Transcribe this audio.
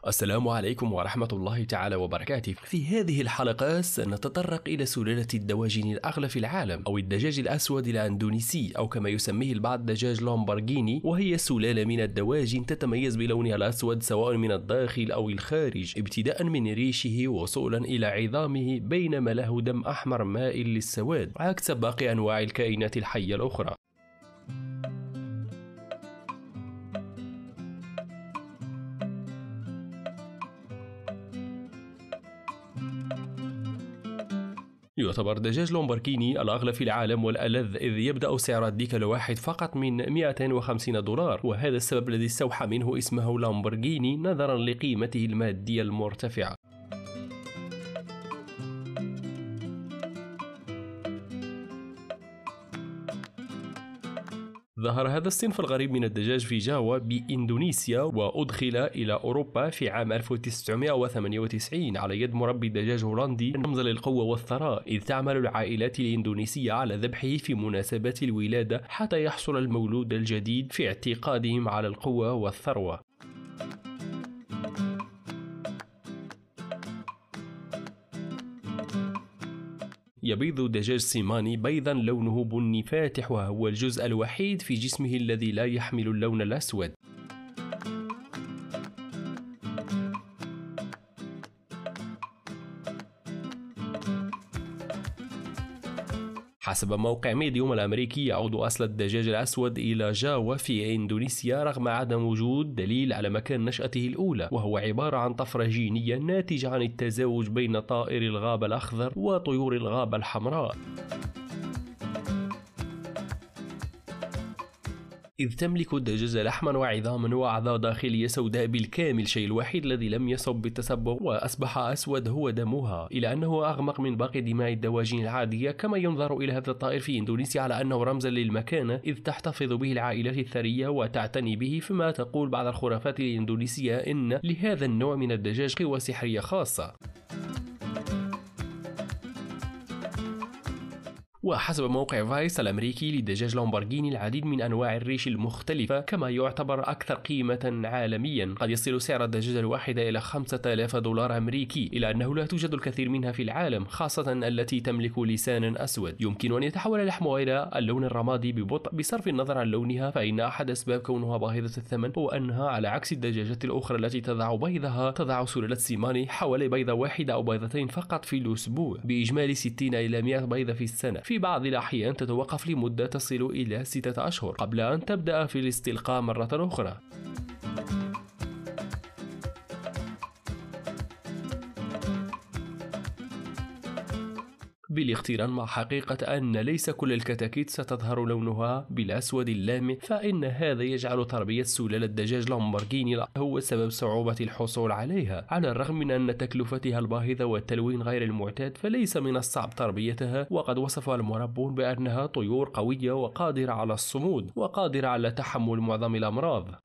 السلام عليكم ورحمة الله تعالى وبركاته. في هذه الحلقات سنتطرق إلى سلالة الدواجن الأغلى في العالم، أو الدجاج الأسود الأندونيسي، أو كما يسميه البعض دجاج لامبورغيني، وهي سلالة من الدواجن تتميز بلونها الأسود سواء من الداخل أو الخارج، ابتداء من ريشه وصولا إلى عظامه، بينما له دم أحمر مائل للسواد عكس باقي أنواع الكائنات الحية الأخرى. يعتبر دجاج لامبورغيني الأغلى في العالم والألذ، إذ يبدأ سعر الديك الواحد فقط من $250، وهذا السبب الذي استوحى منه اسمه لامبورغيني نظرا لقيمته المادية المرتفعة. ظهر هذا الصنف الغريب من الدجاج في جاوا بإندونيسيا، وأدخل إلى أوروبا في عام 1998 على يد مربي دجاج هولندي رمزا للقوة والثراء، إذ تعمل العائلات الإندونيسية على ذبحه في مناسبات الولادة حتى يحصل المولود الجديد في اعتقادهم على القوة والثروة. يبيض دجاج سيماني بيضا لونه بني فاتح، وهو الجزء الوحيد في جسمه الذي لا يحمل اللون الأسود. حسب موقع ميديوم الأمريكي، يعود أصل الدجاج الأسود إلى جاوا في إندونيسيا رغم عدم وجود دليل على مكان نشأته الأولى، وهو عبارة عن طفرة جينية ناتجة عن التزاوج بين طائر الغابة الأخضر وطيور الغابة الحمراء. إذ تملك الدجاجة لحما وعظاما وأعضاء داخلية سوداء بالكامل، الشيء الوحيد الذي لم يصب بالتسبغ وأصبح أسود هو دمها، إلى أنه أغمق من باقي دماء الدواجن العادية. كما ينظر إلى هذا الطائر في إندونيسيا على أنه رمزا للمكانة، إذ تحتفظ به العائلات الثرية وتعتني به، فيما تقول بعض الخرافات الإندونيسية إن لهذا النوع من الدجاج قوة سحرية خاصة. وحسب موقع فايس الأمريكي، للدجاج لامبورغيني العديد من أنواع الريش المختلفة، كما يعتبر أكثر قيمة عالميا. قد يصل سعر الدجاجة الواحدة إلى $5000 أمريكي، إلا أنه لا توجد الكثير منها في العالم، خاصة التي تملك لسانا أسود. يمكن أن يتحول لحمها إلى اللون الرمادي ببطء بصرف النظر عن لونها، فإن أحد أسباب كونها باهظة الثمن هو أنها على عكس الدجاجات الأخرى التي تضع بيضها، تضع سلالة سيماني حوالي بيضة واحدة أو بيضتين فقط في الأسبوع، بإجمالي 60 إلى 100 بيضة في السنة. في بعض الأحيان تتوقف لمدة تصل إلى 6 أشهر قبل أن تبدأ في الاستلقاء مرة أخرى. بالاقتران مع حقيقة أن ليس كل الكتاكيت ستظهر لونها بالأسود اللامع، فإن هذا يجعل تربية سلالة دجاج لامبورغيني هو سبب صعوبة الحصول عليها. على الرغم من أن تكلفتها الباهظة والتلوين غير المعتاد، فليس من الصعب تربيتها، وقد وصفها المربون بأنها طيور قوية وقادرة على الصمود وقادرة على تحمل معظم الأمراض.